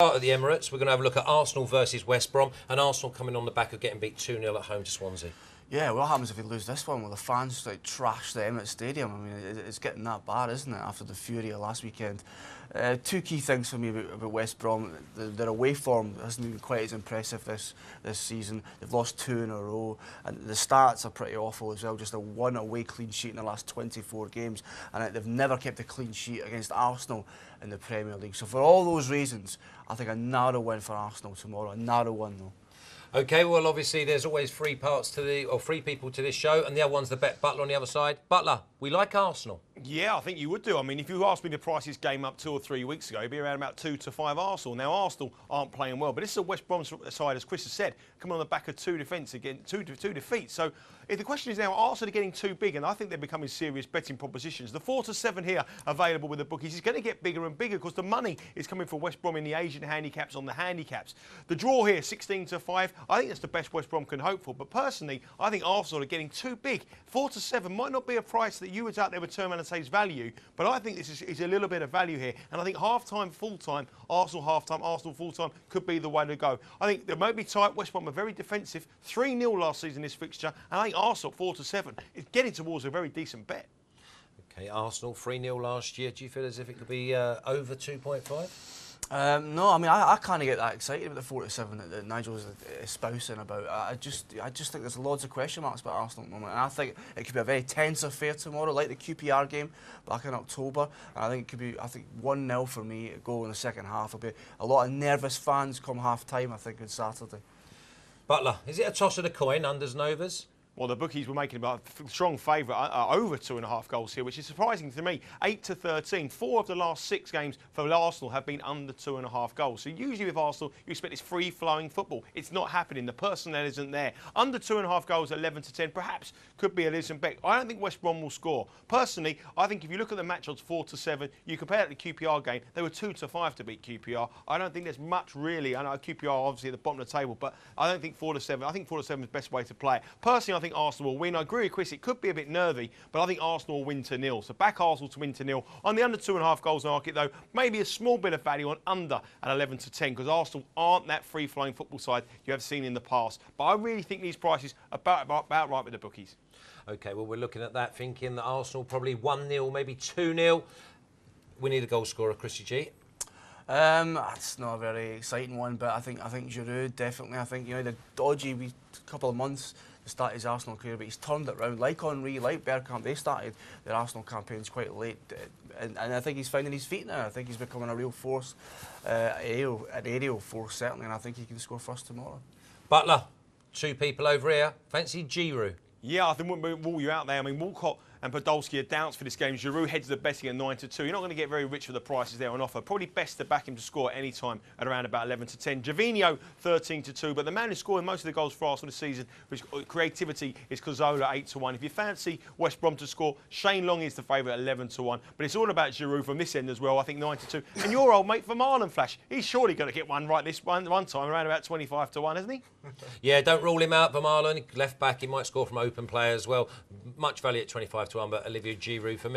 At the Emirates, we're going to have a look at Arsenal versus West Brom, and Arsenal coming on the back of getting beat 2-0 at home to Swansea. Yeah, what happens if we lose this one? Well, the fans trash the Emirates Stadium. I mean, it's getting that bad, isn't it, after the fury of last weekend? Two key things for me about West Brom. Their away form hasn't been quite as impressive this season. They've lost 2 in a row, and the stats are pretty awful as well. Just a 1 away clean sheet in the last 24 games, and they've never kept a clean sheet against Arsenal in the Premier League. So for all those reasons, I think a narrow win for Arsenal tomorrow. A narrow one, though. Okay, well, obviously, there's always three people to this show, and the other one's the Bet Butler on the other side. Butler, we like Arsenal. Yeah, I think you would do. I mean, if you asked me to price this game up 2 or 3 weeks ago, it'd be around about 2 to 5 Arsenal. Now, Arsenal aren't playing well, but this is a West Brom side, as Chris has said, coming on the back of 2 defeats. So, if the question is now, Arsenal are getting too big, and I think they're becoming serious betting propositions. The 4 to 7 here available with the bookies is going to get bigger and bigger because the money is coming for West Brom in the Asian handicaps on the handicaps. The draw here, 16 to 5, I think that's the best West Brom can hope for. But personally, I think Arsenal are getting too big. 4 to 7 might not be a price that you out there would turn around and say is value, but I think this is a little bit of value here. And I think half-time, full-time, Arsenal half-time, Arsenal full-time could be the way to go. I think they might be tight. West Brom are very defensive. 3-0 last season this fixture, and I think Arsenal 4 to 7 is getting towards a very decent bet. Okay, Arsenal 3-0 last year. Do you feel as if it could be over 2.5? No, I mean I can't get that excited about the 4 to 7 that Nigel's espousing about. I just think there's loads of question marks about Arsenal at the moment, and I think it could be a very tense affair tomorrow, like the QPR game back in October. And I think it could be 1-0 for me. A goal in the second half. There'll be a lot of nervous fans come half time, I think, on Saturday. Butler, is it a toss of the coin, unders and overs? Well, the bookies were making about a strong favourite, over 2.5 goals here, which is surprising to me. 8 to 13. 4 of the last 6 games for Arsenal have been under 2.5 goals. So usually with Arsenal, you expect this free-flowing football. It's not happening. The personnel isn't there. Under 2.5 goals, 11 to 10, perhaps could be a decent bet. I don't think West Brom will score. Personally, I think if you look at the match odds 4 to 7, you compare it to the QPR game, they were 2 to 5 to beat QPR. I don't think there's much really. I know QPR are obviously at the bottom of the table, but I don't think 4 to 7. I think 4 to 7 is the best way to play it. Personally, I think Arsenal will win. I agree with Chris, it could be a bit nervy, but I think Arsenal will win to 0. So back Arsenal to win to 0. On the under 2.5 goals market, though, maybe a small bit of value on under at 11 to 10 because Arsenal aren't that free-flowing football side you have seen in the past. But I really think these prices are about right with the bookies. OK, well, we're looking at that, thinking that Arsenal probably 1-0, maybe 2-0. We need a goal scorer, Chrissy G. That's not a very exciting one, but I think Giroud definitely. I think the dodgy couple of months to start his Arsenal career, but he's turned it round. Like Henry, like Bergkamp, they started their Arsenal campaigns quite late, and I think he's finding his feet now. I think he's becoming a real force, an aerial force certainly, and I think he can score first tomorrow. Butler, 2 people over here. Fancy Giroud? Yeah, I think we'll rule you out there. I mean, Walcott and Podolski are doubts for this game. Giroud heads the betting at 9 to 2. You're not going to get very rich for the prices there on offer. Probably best to back him to score at any time at around about 11 to 10. Gervinho 13 to 2. But the man who's scoring most of the goals for Arsenal this season, which creativity, is Cazorla 8 to 1. If you fancy West Brom to score, Shane Long is the favourite at 11 to 1. But it's all about Giroud from this end as well. I think 9 to 2. And your old mate Vermaelen Flash, he's surely going to get one right this one time around about 25 to 1, hasn't he? Yeah, don't rule him out, Vermaelen. Left back, he might score from open play as well. Much value at 25 to 1, but Olivier Giroud for me.